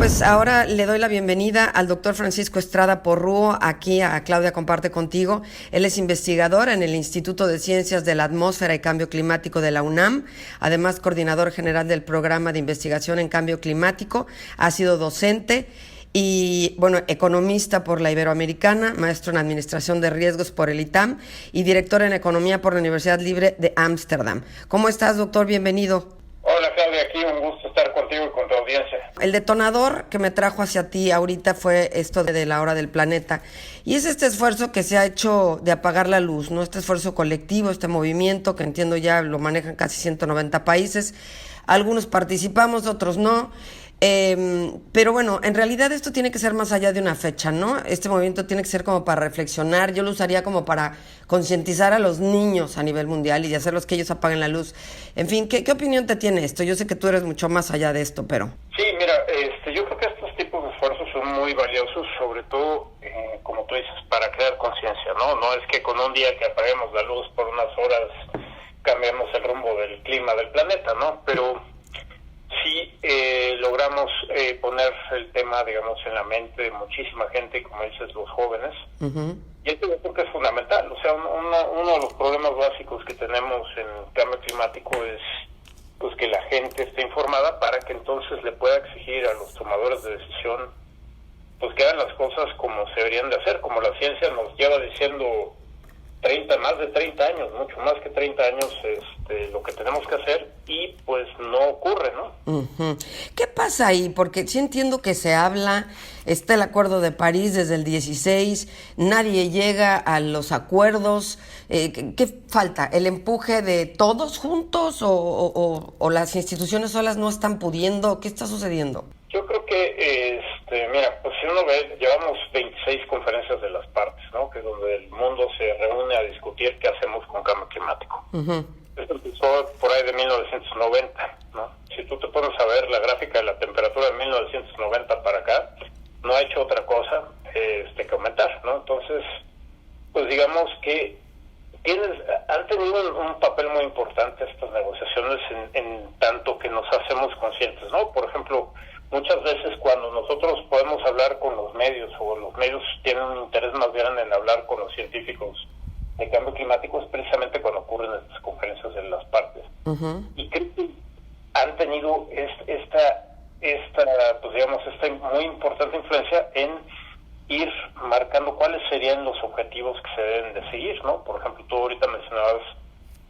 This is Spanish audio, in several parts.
pues ahora le doy la bienvenida al doctor Francisco Estrada Porrúo, aquí a Claudia Comparte Contigo. Él es investigador en el Instituto de Ciencias de la Atmósfera y Cambio Climático de la UNAM, además coordinador general del Programa de Investigación en Cambio Climático, ha sido docente y, bueno, economista por la Iberoamericana, maestro en Administración de Riesgos por el ITAM y director en Economía por la Universidad Libre de Ámsterdam. ¿Cómo estás, doctor? Bienvenido. Hola, Claudia, aquí un gusto estar contigo y con tu audiencia. El detonador que me trajo hacia ti ahorita fue esto de la hora del planeta. Y es este esfuerzo que se ha hecho de apagar la luz, ¿no? Este esfuerzo colectivo, este movimiento que entiendo ya lo manejan casi 190 países. Algunos participamos, otros no. Pero bueno, en realidad esto tiene que ser más allá de una fecha, ¿no? Este movimiento tiene que ser como para reflexionar. Yo lo usaría como para concientizar a los niños a nivel mundial y de hacerlos que ellos apaguen la luz. En fin, ¿qué opinión te tiene esto? Yo sé que tú eres mucho más allá de esto, pero... Sí, mira, yo creo que estos tipos de esfuerzos son muy valiosos, sobre todo, como tú dices, para crear conciencia, ¿no? No es que con un día que apaguemos la luz por unas horas cambiemos el rumbo del clima del planeta, ¿no? Pero sí logramos poner el tema, digamos, en la mente de muchísima gente, como dices, los jóvenes. Uh-huh. Y esto yo creo que es fundamental. O sea, uno de los problemas básicos que tenemos en el cambio climático es pues que la gente esté informada para que entonces le pueda exigir a los tomadores de decisión pues que hagan las cosas como se deberían de hacer, como la ciencia nos lleva diciendo más de 30 años, mucho más que 30 años, lo que tenemos que hacer y pues no ocurre, ¿no? Uh-huh. ¿Qué pasa ahí? Porque sí entiendo que se habla, está el Acuerdo de París desde el 16, nadie llega a los acuerdos. ¿Qué falta? ¿El empuje de todos juntos o las instituciones solas no están pudiendo? ¿Qué está sucediendo? Yo creo que, mira, pues si uno ve, llevamos 26 conferencias de las partes, ¿no? Que es donde el mundo se reúne a discutir qué hacemos con cambio climático. Uh-huh. Esto empezó por ahí de 1990, ¿no? Si tú te pones a ver la gráfica de la temperatura de 1990 para acá, no ha hecho otra cosa que aumentar, ¿no? Entonces, pues digamos que han tenido un papel muy importante estas negociaciones en tanto que nos hacemos conscientes, ¿no? Por ejemplo, muchas veces cuando nosotros podemos hablar con los medios o los medios tienen un interés más grande en hablar con los científicos de cambio climático es precisamente cuando ocurren estas conferencias de las partes. Uh-huh. Y creo que han tenido esta pues digamos, esta muy importante influencia en ir marcando cuáles serían los objetivos que se deben de seguir, ¿no? Por ejemplo, tú ahorita mencionabas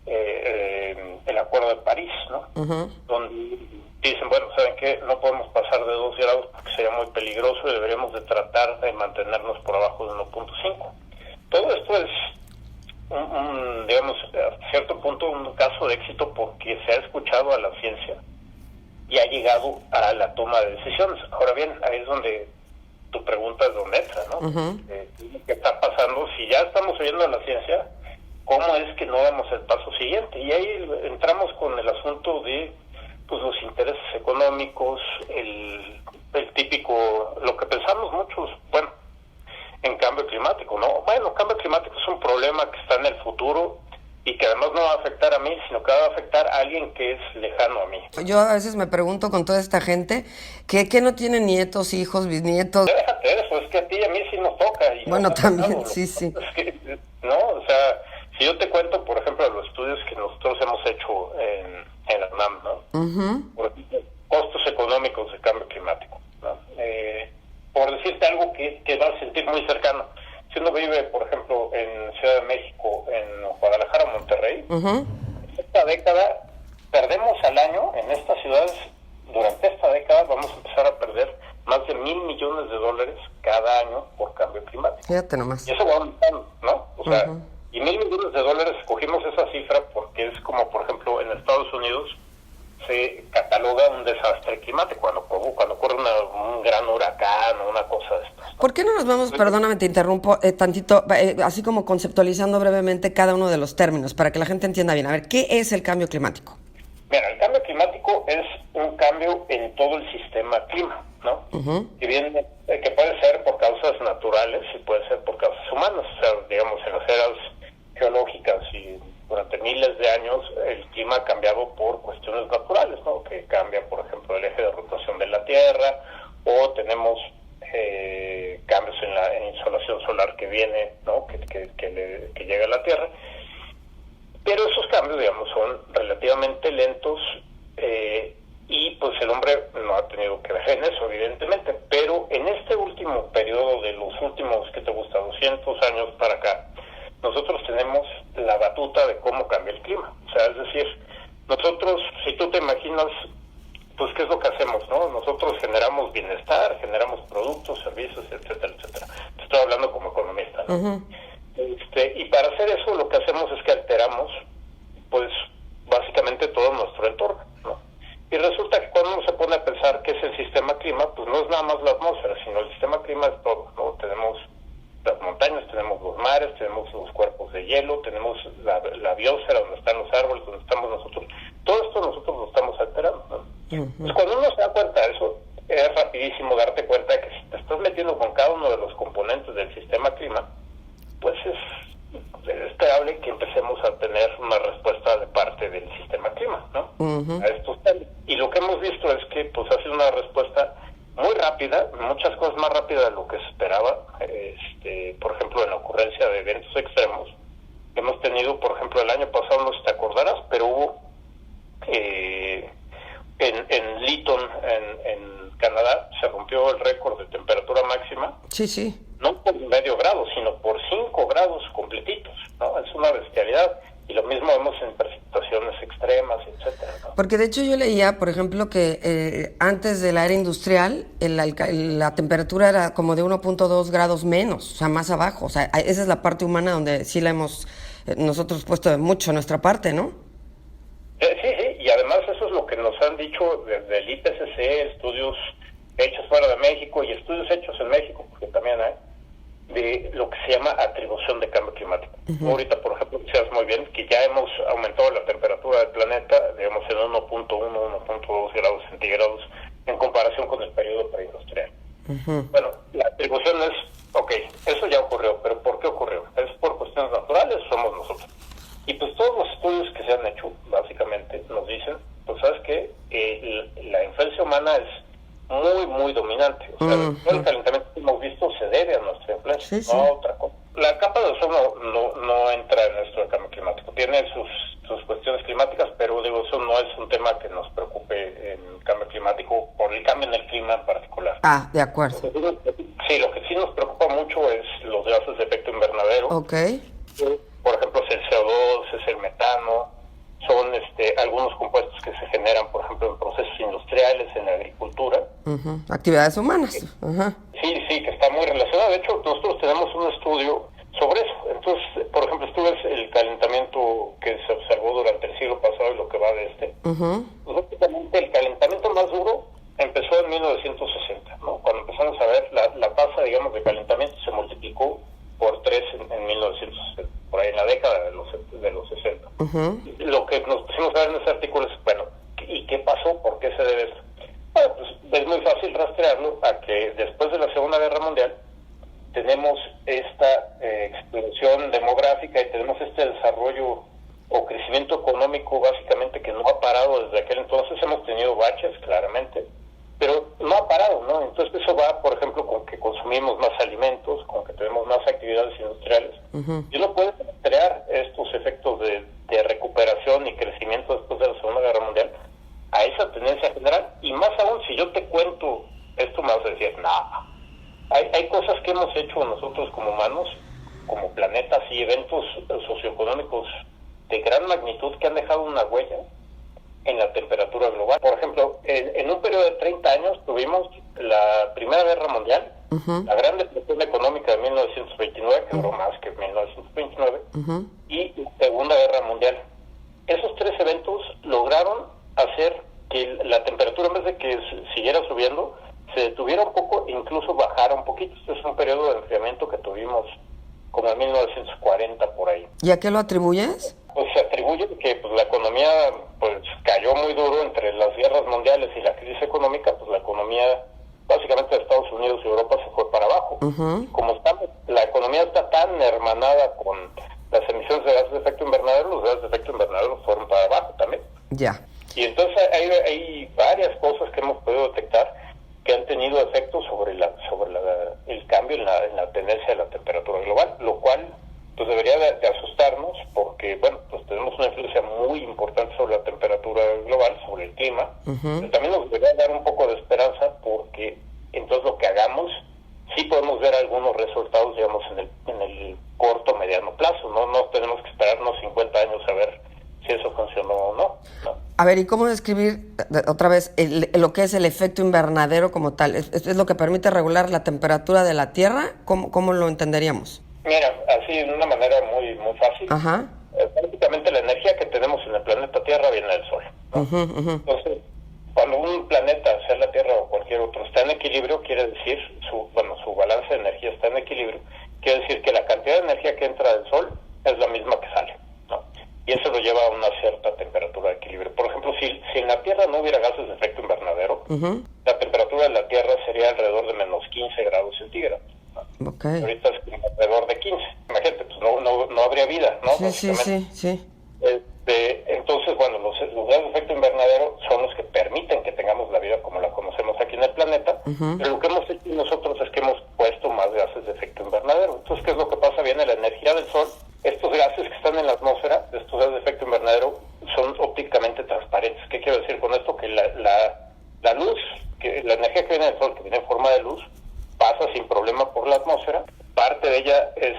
el Acuerdo de París, ¿no? Uh-huh. Donde dicen, bueno, ¿saben qué? No podemos pasar de 2 grados porque sería muy peligroso y deberíamos de tratar de mantenernos por abajo de 1.5. Todo esto es, digamos, a cierto punto un caso de éxito porque se ha escuchado a la ciencia y ha llegado a la toma de decisiones. Ahora bien, ahí es donde tu pregunta es donde entra, ¿no? Uh-huh. ¿Qué está pasando? Si ya estamos oyendo a la ciencia, ¿cómo es que no damos el paso siguiente? Y ahí entramos con el asunto de pues los intereses económicos, el típico, lo que pensamos muchos, bueno, en cambio climático, ¿no? Bueno, cambio climático es un problema que está en el futuro y que además no va a afectar a mí, sino que va a afectar a alguien que es lejano a mí. Yo a veces me pregunto con toda esta gente que no tiene nietos, hijos, bisnietos. Déjate de eso, es que a ti y a mí sí nos toca. Y bueno, también, tocado, sí, sí. Es que, no, o sea, si yo te cuento, por ejemplo, los estudios que nosotros hemos hecho en la UNAM, ¿no? Uh-huh. Por ejemplo, costos económicos de cambio climático, ¿no? Por decirte algo que vas a sentir muy cercano. Si uno vive, por ejemplo, en Ciudad de México, en Guadalajara o Monterrey, uh-huh. Esta década perdemos al año en estas ciudades, durante esta década vamos a empezar a perder más de $1,000 millones cada año por cambio climático. Fíjate nomás. Y eso va aumentando, ¿no? O sea, uh-huh. Y $1,000 millones, escogimos esa cifra porque es como, por ejemplo, en Estados Unidos se cataloga un desastre climático cuando ocurre un gran huracán o una cosa de estas, ¿no? ¿Por qué no nos vamos, perdóname, te interrumpo tantito, así como conceptualizando brevemente cada uno de los términos para que la gente entienda bien? A ver, ¿qué es el cambio climático? Mira, el cambio climático es un cambio en todo el sistema clima, ¿no? Uh-huh. Que puede ser por causas naturales y puede ser por causas humanas. O sea, digamos, en las eras geológicas y durante miles de años el clima ha cambiado por cuestiones naturales, ¿no? Que cambia, por ejemplo, el eje de rotación de la Tierra o tenemos cambios en insolación solar que viene, ¿no? que llega a la Tierra. Pero esos cambios, digamos, son relativamente lentos y pues el hombre no ha tenido que ver en eso, evidentemente. Pero en este último periodo de los últimos, ¿qué te gusta?, 200 años para acá, nosotros tenemos la batuta de cómo cambia el clima. O sea, es decir, nosotros, si tú te imaginas, pues qué es lo que hacemos, ¿no? Nosotros generamos bienestar, generamos productos, servicios, etcétera, etcétera. Te estoy hablando como economista, ¿no? Uh-huh. Y para hacer eso lo que hacemos es que alteramos, pues, básicamente todo nuestro entorno, ¿no? Y resulta que cuando uno se pone a pensar qué es el sistema clima, pues no es nada más la atmósfera, sino el sistema clima es todo, ¿no? Tenemos las montañas, tenemos los mares, tenemos los cuerpos de hielo, tenemos la biosfera donde están los árboles, donde estamos nosotros. Todo esto nosotros lo estamos alterando, ¿no? Uh-huh. Pues cuando uno se da cuenta de eso, es rapidísimo darte cuenta de que si te estás metiendo con cada uno de los componentes del sistema clima, pues es esperable que empecemos a tener una respuesta de parte del sistema clima, ¿no? Uh-huh. A estos cambios. Y lo que hemos visto es que pues ha sido una respuesta muy rápida, muchas cosas más rápida de lo que se esperaba, por ejemplo, en la ocurrencia de eventos extremos. Hemos tenido, por ejemplo, el año pasado, no sé si te acordarás, pero hubo en Lytton, en Canadá, se rompió el récord de temperatura máxima. Sí, sí. No por medio grado, sino por 5 grados completitos, ¿no? Es una bestialidad. Y lo mismo vemos en precipitaciones extremas, etcétera, ¿no? Porque de hecho yo leía, por ejemplo, que antes de la era industrial, la temperatura era como de 1.2 grados menos, o sea, más abajo. O sea, esa es la parte humana donde sí la hemos nosotros puesto de mucho a nuestra parte, ¿no? Sí, y además eso es lo que nos han dicho desde el IPCC, estudios hechos fuera de México y estudios hechos en México, porque también hay, de lo que se llama atribución de cambio climático. Uh-huh. Ahorita, por ejemplo, decías muy bien que ya hemos aumentado la temperatura del planeta, digamos, en 1.2 grados centígrados en comparación con el periodo preindustrial. Uh-huh. Bueno, la atribución es, eso ya ocurrió, pero ¿por qué ocurrió? ¿Es por cuestiones naturales o somos nosotros? Y pues todos los estudios que se han hecho, básicamente, nos dicen, pues sabes que la influencia humana es muy, muy dominante. O sea, todo el calentamiento que hemos visto se debe a nuestra influencia, sí, sí. No a otra cosa. La capa de ozono no entra en nuestro cambio climático. Tiene sus cuestiones climáticas, pero digo, eso no es un tema que nos preocupe en el cambio climático, por el cambio en el clima en particular. Ah, de acuerdo. Sí, lo que sí nos preocupa mucho es los gases de efecto invernadero. Okay. Por ejemplo, es el CO2, es el metano, son algunos compuestos que se generan, por ejemplo, en procesos industriales, en la agricultura. Uh-huh. Actividades humanas. Uh-huh. Sí, que está muy relacionado. De hecho, nosotros tenemos un estudio sobre eso. Entonces, por ejemplo, tú ves el calentamiento que se observó durante el siglo pasado y lo que va de este. Uh-huh. Pues, básicamente, el calentamiento más duro empezó en 1960, ¿no? Cuando empezamos a ver la tasa, digamos, de calentamiento se multiplicó por 3 en 1960, por ahí en la década de los 60. Uh-huh. Lo que nos pusimos a ver en ese artículo es, bueno, ¿y qué pasó? ¿Por qué se debe esto? Bueno, pues es muy fácil rastrearlo a que después de la Segunda Guerra Mundial tenemos esta explosión demográfica y tenemos este desarrollo o crecimiento económico básicamente que no ha parado desde aquel entonces. Hemos tenido baches, claramente, pero no ha parado, ¿no? Entonces eso va, por ejemplo, con que consumimos más alimentos, con que tenemos más actividades industriales. Uh-huh. Y uno puede crear estos efectos de recuperación y crecimiento después de la Segunda Guerra Mundial a esa tendencia general. Y más aún, si yo te cuento esto, me vas a decir, nada. Hay cosas que hemos hecho nosotros como humanos, como planetas y eventos socioeconómicos de gran magnitud que han dejado una huella en la temperatura global. Por ejemplo, en un periodo de 30 años tuvimos la Primera Guerra Mundial, uh-huh. La Gran Depresión Económica de 1929, que duró más que 1929, uh-huh. Y la Segunda Guerra Mundial. Esos 3 eventos lograron hacer que la temperatura, en vez de que siguiera subiendo, se detuviera un poco e incluso bajara un poquito. Este es un periodo de enfriamiento que tuvimos como en 1940 por ahí. ¿Y a qué lo atribuyes? Pues se atribuye que pues la economía pues cayó muy duro entre las guerras mundiales y la crisis económica. Pues la economía básicamente de Estados Unidos y Europa se fue para abajo. Uh-huh. Como la economía está tan hermanada con las emisiones de gases de efecto invernadero, los gases de efecto invernadero fueron para abajo también. Ya. Y entonces hay varias cosas que hemos podido detectar que han tenido efectos un poco de esperanza, porque entonces lo que hagamos, sí podemos ver algunos resultados, digamos, en el corto, mediano plazo, no tenemos que esperarnos 50 años a ver si eso funcionó o no. A ver, ¿y cómo describir otra vez lo que es el efecto invernadero como tal? ¿Es lo que permite regular la temperatura de la Tierra? ¿Cómo lo entenderíamos? Mira, así de una manera muy fácil. Ajá. Prácticamente la energía que tenemos en el planeta Tierra viene del Sol, ¿no? Entonces, cuando un planeta, sea la Tierra o cualquier otro, está en equilibrio, quiere decir, su balance de energía está en equilibrio, quiere decir que la cantidad de energía que entra del Sol es la misma que sale, ¿no? Y eso lo lleva a una cierta temperatura de equilibrio. Por ejemplo, si en la Tierra no hubiera gases de efecto invernadero, la temperatura de la Tierra sería alrededor de menos 15 grados centígrados. Okay. Ahorita es alrededor de 15. Imagínate, pues no habría vida, ¿no? Sí. Entonces, bueno, los gases de efecto invernadero son los que permiten que tengamos la vida como la conocemos aquí en el planeta, pero lo que hemos hecho nosotros es que hemos puesto más gases de efecto invernadero. Entonces, ¿qué es lo que pasa? Viene la energía del Sol. Estos gases que están en la atmósfera, estos gases de efecto invernadero, son ópticamente transparentes. ¿Qué quiero decir con esto? Que la luz, que la energía que viene del Sol, que viene en forma de luz, pasa sin problema por la atmósfera. Parte de ella es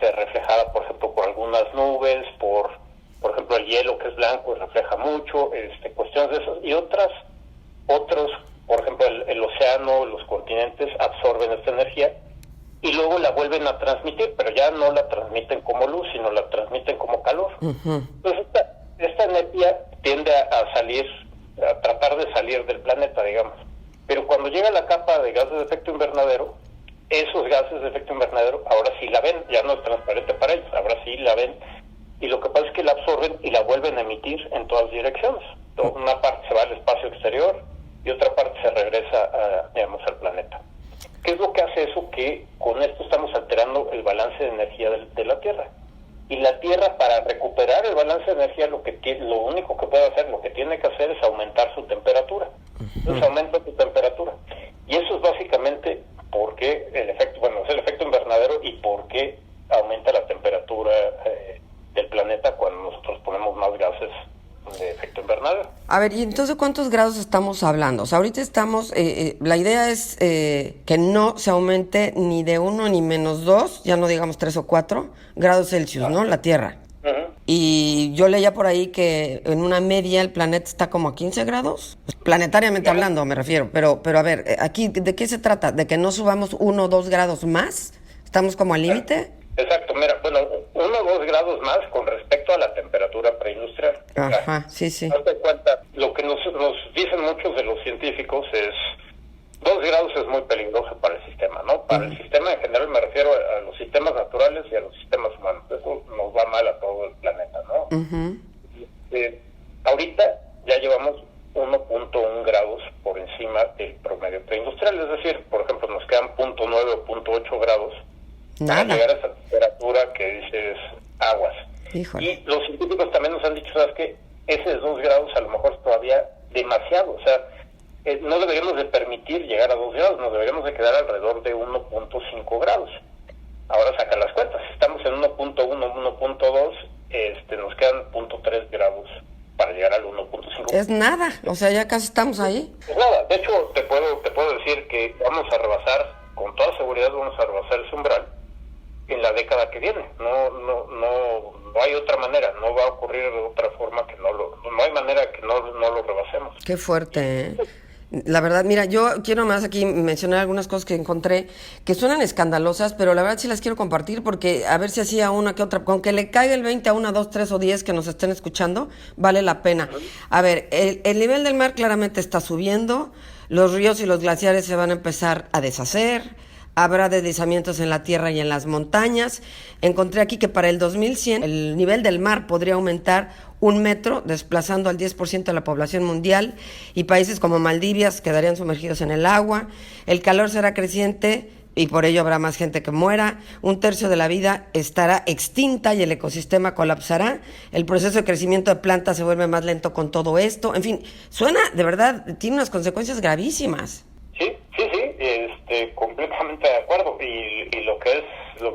reflejada, por ejemplo, por algunas nubes, por ejemplo, el hielo, que es blanco y refleja mucho, cuestiones de esas, y otros, por ejemplo, el océano, los continentes absorben esta energía y luego la vuelven a transmitir, pero ya no la transmiten como luz, sino la transmiten como calor. Entonces, esta energía tiende a tratar de salir del planeta, digamos. Pero cuando llega la capa de gases de efecto invernadero, esos gases de efecto invernadero ahora sí la ven, ya no es transparente para ellos, ahora sí la ven, y lo que pasa es que la absorben y la vuelven a emitir en todas direcciones. Entonces, una parte se va al espacio exterior y otra parte se regresa al planeta. ¿Qué es lo que hace eso? Que con esto estamos alterando el balance de energía de la Tierra. Y la Tierra, para recuperar el balance de energía, lo único que puede hacer, lo que tiene que hacer es aumentar su temperatura. Entonces aumenta su temperatura. Y eso es básicamente porque es el efecto invernadero y por qué aumenta la temperatura del planeta cuando nosotros ponemos más gases de efecto invernadero. A ver, ¿y entonces cuántos grados estamos hablando? O sea, ahorita estamos, la idea es que no se aumente ni de 1 ni menos 2, ya no digamos 3 o 4 grados Celsius, ¿no? La Tierra. Y yo leía por ahí que en una media el planeta está como a 15 grados, planetariamente hablando me refiero, pero a ver, aquí, ¿de qué se trata? ¿De que no subamos 1 o 2 grados más? ¿Estamos como al límite? Exacto, mira, 1 o 2 grados más con respecto a la temperatura preindustrial. Ajá, sí. Hazte cuenta, lo que nos dicen muchos de los científicos es 2 grados es muy peligroso para el sistema, ¿no? Para el sistema en general, me refiero a los sistemas naturales y a los sistemas humanos. Eso nos va mal a todo el planeta, ¿no? Ahorita ya llevamos 1.1 grados por encima del promedio preindustrial, es decir, por ejemplo, nos quedan 0.9 o 0.8 grados para llegar a esa temperatura que dices aguas. Híjole. Y los científicos también nos han dicho, ¿sabes qué? Ese 2 grados a lo mejor es todavía demasiado, o sea, no deberíamos de permitir llegar a 2 grados, nos deberíamos de quedar alrededor de 1.5 grados. Ahora saca las cuentas, si estamos en 1.1, 1.2, nos quedan 0.3 grados para llegar al 1.5. Es nada, o sea, ya casi estamos ahí. Es nada, de hecho te puedo decir que vamos a rebasar, con toda seguridad vamos a rebasar ese umbral en la década que viene. No hay otra manera, no va a ocurrir de otra forma que no hay manera que no lo rebasemos. Qué fuerte, ¿eh? La verdad, mira, yo quiero más aquí mencionar algunas cosas que encontré que suenan escandalosas, pero la verdad sí las quiero compartir porque a ver si hacía una que otra, aunque le caiga el 20 a 1, 2, 3 o 10 que nos estén escuchando, vale la pena. A ver, el nivel del mar claramente está subiendo, los ríos y los glaciares se van a empezar a deshacer, habrá deslizamientos en la tierra y en las montañas. Encontré aquí que para el 2100 el nivel del mar podría aumentar 1 metro, desplazando al 10% de la población mundial, y países como Maldivas quedarían sumergidos en el agua. El calor será creciente y por ello habrá más gente que muera. 1/3 de la vida estará extinta y el ecosistema colapsará. El proceso de crecimiento de plantas se vuelve más lento con todo esto. En fin, suena, de verdad, tiene unas consecuencias gravísimas. Sí, completamente de acuerdo. Y lo que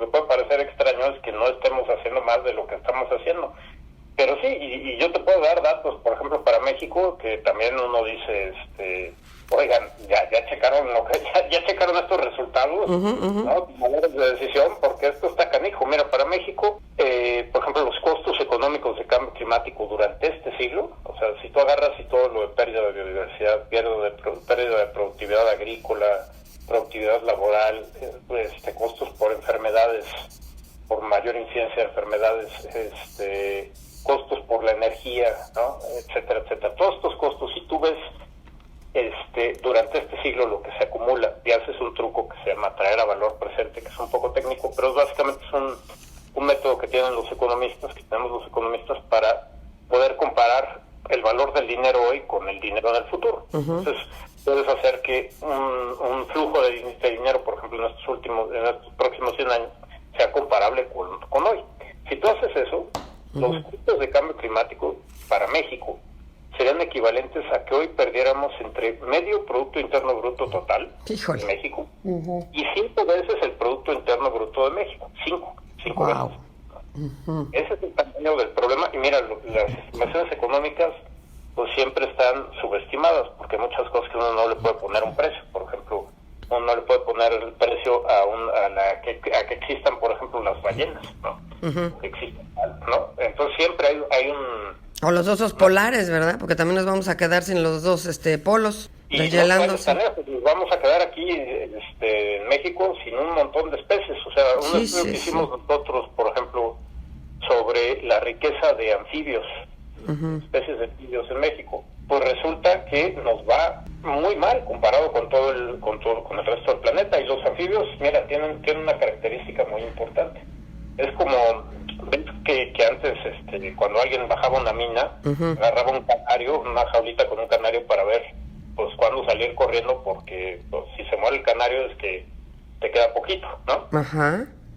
puede parecer extraño es que no estemos haciendo más de lo que estamos haciendo. Pero sí, y yo te puedo dar datos, por ejemplo, para México, que también uno dice, oigan, ya checaron ya checaron estos resultados, ¿no? Maneras de decisión, porque esto está canijo. Mira, para México, por ejemplo, los costos económicos de cambio climático durante este siglo, o sea, si tú agarras y todo lo de pérdida de biodiversidad, pérdida de productividad agrícola, productividad laboral, costos por enfermedades, por mayor incidencia de enfermedades, costos por la energía, ¿no? Etcétera, etcétera. Todos estos costos, si tú ves durante este siglo lo que se acumula, y haces un truco que se llama traer a valor presente, que es un poco técnico, pero básicamente es un método que tienen los economistas, que tenemos los economistas, para poder comparar el valor del dinero hoy con el dinero del futuro. Entonces, puedes hacer que un flujo de dinero, por ejemplo, en estos próximos 100 años, sea comparable con hoy. Si tú haces eso, los costos de cambio climático para México serían equivalentes a que hoy perdiéramos entre medio Producto Interno Bruto total de México y 5 veces el Producto Interno Bruto de México. 5 veces. Ese es el tamaño del problema. Y mira, las estimaciones económicas pues siempre están subestimadas, porque hay muchas cosas que uno no le puede poner un precio. Por ejemplo, uno no le puede poner el precio a que existan, por ejemplo, las ballenas, ¿no? Que existan, ¿no? Entonces siempre hay un... O los osos polares, ¿verdad? Porque también nos vamos a quedar sin los dos polos deshielándose. Nos vamos a quedar aquí en México sin un montón de especies. O sea, un estudio que hicimos nosotros, por ejemplo, sobre la riqueza de anfibios, especies de anfibios en México, pues resulta que nos va muy mal comparado con con el resto del planeta. Y los anfibios, mira, tienen una característica muy importante. Es como, ves que antes, cuando alguien bajaba una mina, agarraba un canario, una jaulita con un canario, para ver pues cuándo salir corriendo, porque pues, si se muere el canario es que te queda poquito, ¿no?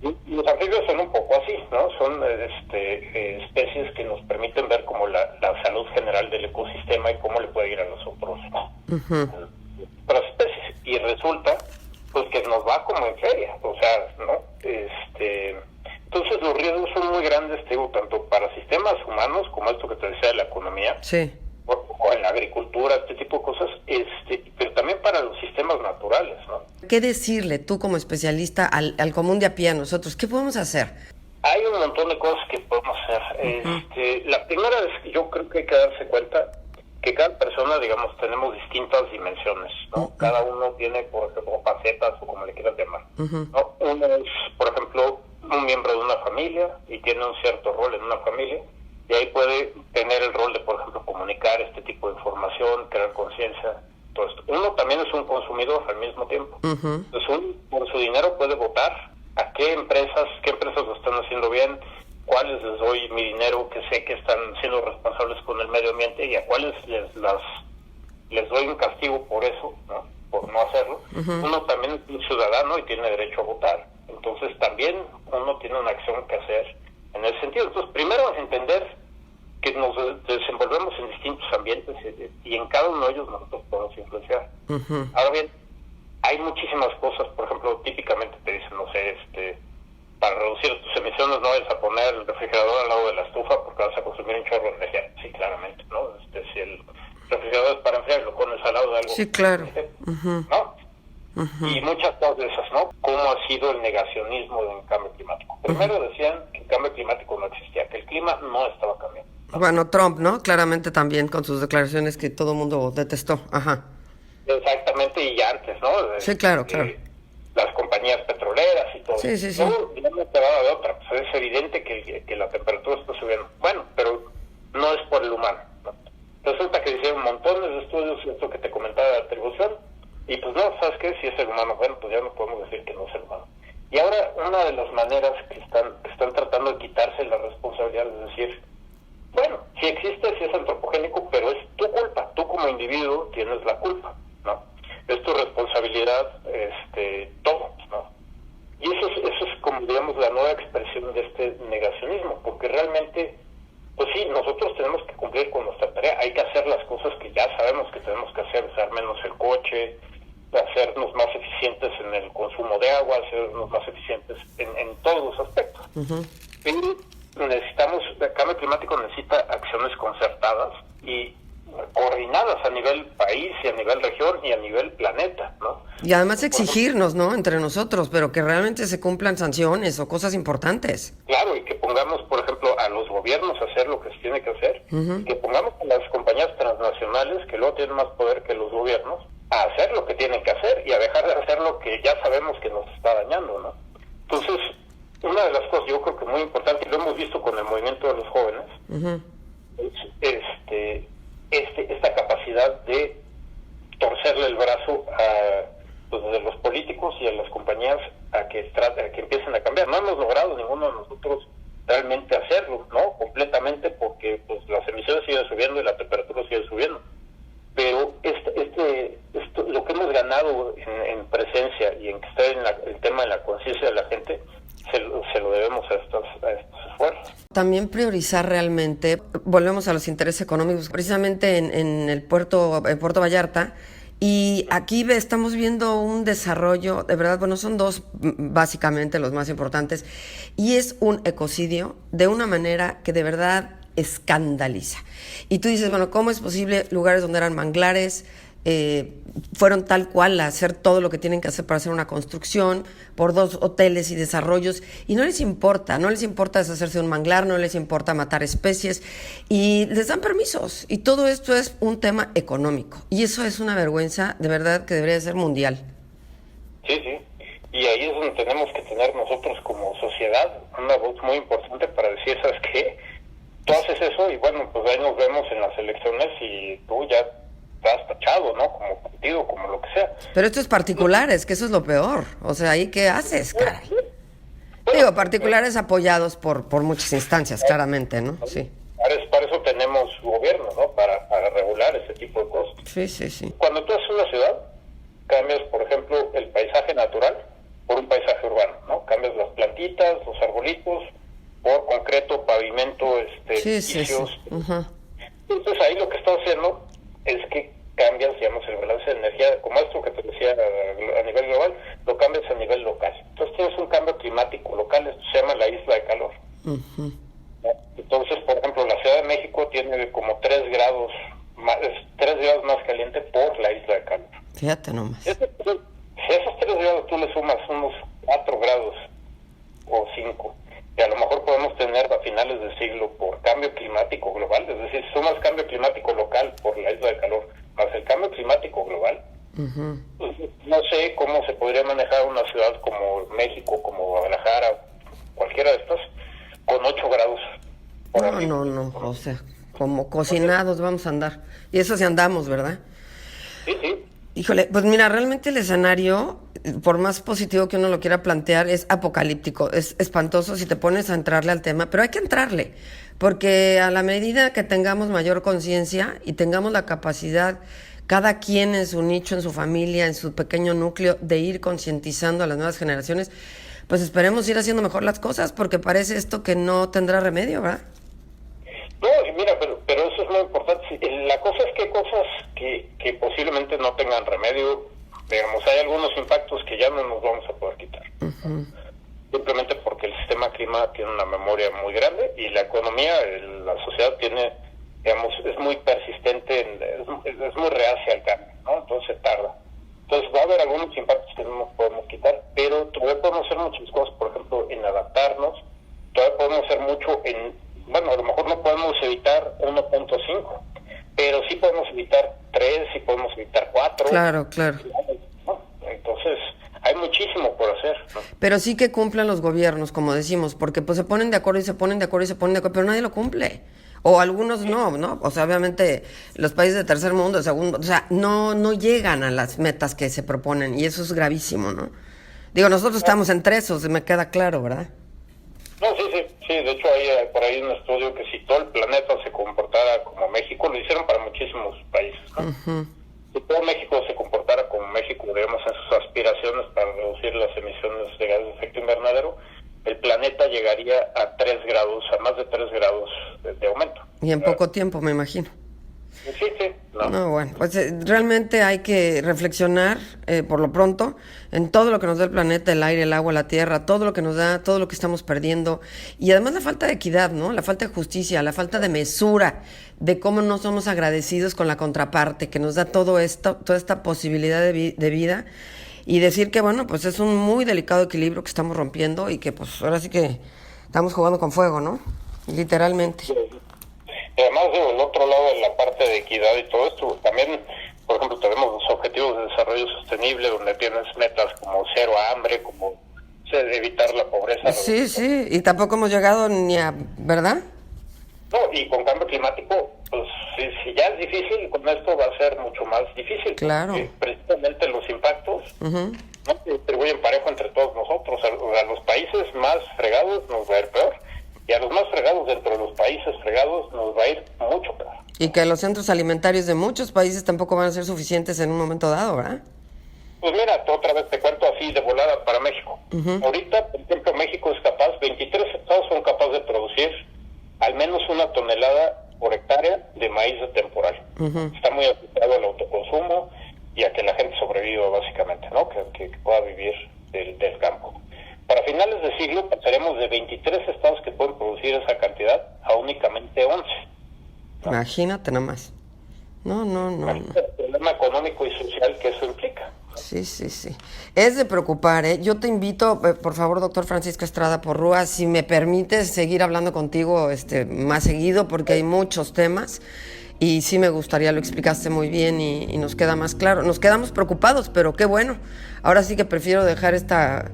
Y los anfibios son un poco así, ¿no? Son especies que nos permiten ver como la salud general del ecosistema y cómo le puede ir a los otras especies. Y resulta pues que nos va como en feria, o sea, ¿no? Entonces los riesgos son muy grandes, te digo, tanto para sistemas humanos, como esto que te decía de la economía, o en la agricultura, este tipo de cosas, pero también para los sistemas naturales, ¿no? ¿Qué decirle tú como especialista al común de a pie a nosotros? ¿Qué podemos hacer? Hay un montón de cosas que podemos hacer. La primera es que yo creo que hay que darse cuenta que cada persona, digamos, tenemos distintas dimensiones, ¿no? Cada uno tiene, por ejemplo, facetas o como le quieras llamar, ¿no? Uno es, por ejemplo, un miembro de una familia y tiene un cierto rol en una familia, y ahí puede tener el rol de, por ejemplo, comunicar este tipo de información, crear conciencia, todo esto. Uno también es un consumidor al mismo tiempo. Entonces, uno por su dinero puede votar a qué empresas lo están haciendo bien, cuáles les doy mi dinero que sé que están siendo responsables con el medio ambiente, y a cuáles les doy un castigo por eso, ¿no? Por no hacerlo. Uno también es un ciudadano y tiene derecho a votar. Entonces también uno tiene una acción que hacer en ese sentido. Entonces, primero, entender que nos desenvolvemos en distintos ambientes y en cada uno de ellos nosotros podemos influenciar. Ahora bien, hay muchísimas cosas. Por ejemplo, típicamente te dicen, no sé, para reducir tus emisiones no vayas a poner el refrigerador al lado de la estufa porque vas a consumir un chorro de energía. Sí, claramente, ¿no? Si el refrigerador es para enfriar y lo pones al lado de algo... Sí, claro. ¿No? Y muchas cosas de esas, ¿no? ¿Cómo ha sido el negacionismo del cambio climático? Primero decían que el cambio climático no existía, que el clima no estaba cambiando. Bueno, Trump, ¿no? Claramente también con sus declaraciones que todo el mundo detestó. Exactamente, y ya antes, ¿no? Sí, claro. Las compañías petroleras y todo. Sí. No me quedaba de otra. Pues es evidente que la temperatura está subiendo. Bueno, pero no es por el humano, ¿no? Resulta que hicieron montones de estudios, esto que te comentaba de atribución, y pues no, ¿sabes qué? Si es el humano, bueno, pues ya no podemos decir que no es el humano. Y ahora, una de las maneras que están tratando de quitarse la responsabilidad es decir, bueno, si existe, si es antropogénico, pero es tu culpa. Tú como individuo tienes la culpa, ¿no? Es tu responsabilidad, todo, ¿no? Y eso es como, digamos, la nueva expresión de este negacionismo, porque realmente, pues sí, nosotros tenemos que cumplir con nuestra tarea. Hay que hacer las cosas que ya sabemos que tenemos que hacer, usar menos el coche, hacernos más eficientes en el consumo de agua, hacernos más eficientes en todos los aspectos. Pero el cambio climático necesita acciones concertadas y coordinadas a nivel país y a nivel región y a nivel planeta, ¿no? Y además exigirnos, ¿no? Entre nosotros, pero que realmente se cumplan sanciones o cosas importantes. Claro, y que pongamos, por ejemplo, a los gobiernos a hacer lo que se tiene que hacer, que pongamos a las compañías transnacionales, que luego tienen más poder que los gobiernos, a hacer lo que tienen que hacer y a dejar de hacer lo que ya sabemos que nos está dañando, ¿no? Entonces, una de las cosas yo creo que muy importante, y lo hemos visto con el movimiento de los jóvenes, es esta capacidad de torcerle el brazo de los políticos y a las compañías a que empiecen a cambiar. No hemos logrado ninguno de nosotros realmente hacerlo, ¿no? Completamente, porque pues las emisiones siguen subiendo y la temperatura sigue subiendo. Pero esto, lo que hemos ganado en presencia y en que esté el tema de la conciencia de la gente, se lo debemos a estos esfuerzos. También priorizar realmente, volvemos a los intereses económicos, precisamente en el Puerto Vallarta, y aquí estamos viendo un desarrollo, de verdad, bueno, son dos básicamente los más importantes, y es un ecocidio de una manera que de verdad escandaliza. Y tú dices, bueno, ¿cómo es posible lugares donde eran manglares, fueron tal cual a hacer todo lo que tienen que hacer para hacer una construcción, por 2 hoteles y desarrollos, y no les importa deshacerse de un manglar, no les importa matar especies, y les dan permisos, y todo esto es un tema económico, y eso es una vergüenza, de verdad, que debería ser mundial. Sí, y ahí es donde tenemos que tener nosotros como sociedad una voz muy importante para decir, ¿sabes qué? Tú haces eso, y bueno, pues ahí nos vemos en las elecciones, y tú ya estás tachado, ¿no? Como partido, como lo que sea. Pero esto es particulares, que eso es lo peor. O sea, ¿ahí qué haces, caray? Digo, particulares apoyados por muchas instancias, claramente, ¿no? Sí. Para eso tenemos gobierno, ¿no? Para regular ese tipo de cosas. Sí. Cuando tú haces una ciudad, cambias, por ejemplo, el paisaje natural por un paisaje urbano, ¿no? Cambias las plantitas, los arbolitos, por concreto, pavimento, edificios. Sí. Uh-huh. Entonces ahí lo que está haciendo es que cambias, digamos, el balance de energía, como esto que te decía a nivel global, lo cambias a nivel local. Entonces tienes un cambio climático local, esto se llama la isla de calor. Uh-huh. Entonces, por ejemplo, la Ciudad de México tiene como 3 grados más caliente por la isla de calor. Fíjate nomás. Si esos 3 grados tú le sumas unos 4 grados o 5, que a lo mejor podemos tener a finales del siglo por cambio climático global, es decir, si sumas cambio climático local por la isla de calor, más el cambio climático global, pues, no sé cómo se podría manejar una ciudad como México, como Guadalajara, cualquiera de estas, con 8 grados por arriba. No, o sea, como cocinados vamos a andar. Y eso sí andamos, ¿verdad? Sí. Híjole, pues mira, realmente el escenario, por más positivo que uno lo quiera plantear, es apocalíptico, es espantoso si te pones a entrarle al tema, pero hay que entrarle, porque a la medida que tengamos mayor conciencia y tengamos la capacidad, cada quien en su nicho, en su familia, en su pequeño núcleo, de ir concientizando a las nuevas generaciones, pues esperemos ir haciendo mejor las cosas, porque parece esto que no tendrá remedio, ¿verdad? No, y mira, pero eso es muy importante. La cosa es que hay cosas que posiblemente no tengan remedio. Digamos, hay algunos impactos que ya no nos vamos a poder quitar. Simplemente porque el sistema clima tiene una memoria muy grande y la economía, la sociedad tiene, digamos, es muy persistente, es muy reacia al cambio, ¿no? Entonces tarda. Entonces va a haber algunos impactos que no nos podemos quitar, pero todavía podemos hacer muchas cosas, por ejemplo, en adaptarnos. Todavía podemos hacer mucho bueno, a lo mejor no podemos evitar 1.5, pero sí podemos evitar 3, sí podemos evitar 4. Claro. ¿No? Entonces, hay muchísimo por hacer, ¿no? Pero sí que cumplan los gobiernos, como decimos, porque pues se ponen de acuerdo, pero nadie lo cumple. O algunos no, o sea, obviamente los países de tercer mundo, segundo, o sea, no llegan a las metas que se proponen, y eso es gravísimo, ¿no? Digo, nosotros estamos entre esos, me queda claro, ¿verdad? No, sí, de hecho hay por ahí un estudio que si todo el planeta se comportara como México, lo hicieron para muchísimos países, ¿no? Si todo México se comportara como México, digamos, en sus aspiraciones para reducir las emisiones de gases de efecto invernadero, el planeta llegaría a 3 grados, a más de 3 grados de aumento. Y en poco tiempo, me imagino. Sí, ¿no? No, bueno, pues realmente hay que reflexionar por lo pronto en todo lo que nos da el planeta, el aire, el agua, la tierra, todo lo que nos da, todo lo que estamos perdiendo. Y además la falta de equidad, ¿no? La falta de justicia, la falta de mesura, de cómo no somos agradecidos con la contraparte, que nos da todo esto, toda esta posibilidad de vida. Y decir que, bueno, pues es un muy delicado equilibrio que estamos rompiendo y que pues ahora sí que estamos jugando con fuego, ¿no? Literalmente. Y además, digo, el otro lado de la parte de equidad y todo esto, también, por ejemplo, tenemos los objetivos de desarrollo sostenible, donde tienes metas como cero hambre, como evitar la pobreza. Sí, sí, y tampoco hemos llegado ni a, ¿verdad? No, y con cambio climático, pues si ya es difícil, con esto va a ser mucho más difícil. Claro. Precisamente los impactos no se distribuyen parejo entre todos nosotros. A los países más fregados nos va a ir peor. Y a los más fregados dentro de los países fregados nos va a ir mucho peor. Y que los centros alimentarios de muchos países tampoco van a ser suficientes en un momento dado, ¿verdad? Pues mira, otra vez te cuento así de volada para México. Ahorita, por ejemplo, México es capaz, 23 estados son capaces de producir al menos 1 tonelada por hectárea de maíz de temporal. Está muy asociado al autoconsumo y a que la gente sobreviva básicamente, ¿no? Que pueda vivir del campo. Para finales de siglo pasaremos de 23 estados que pueden producir esa cantidad a únicamente 11. ¿No? Imagínate nada más. No. El problema económico y social que eso implica. Sí. Es de preocupar, ¿eh? Yo te invito, por favor, doctor Francisco Estrada Porrúa, si me permites seguir hablando contigo más seguido, porque hay muchos temas y sí me gustaría, lo explicaste muy bien y nos queda más claro. Nos quedamos preocupados, pero qué bueno. Ahora sí que prefiero dejar esta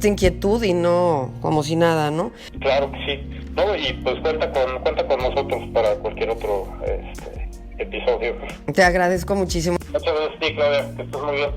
inquietud y no como si nada, ¿no? Claro que sí. No, y pues cuenta con nosotros para cualquier otro episodio. Te agradezco muchísimo. Muchas gracias, sí, Claudia, que estés muy bien.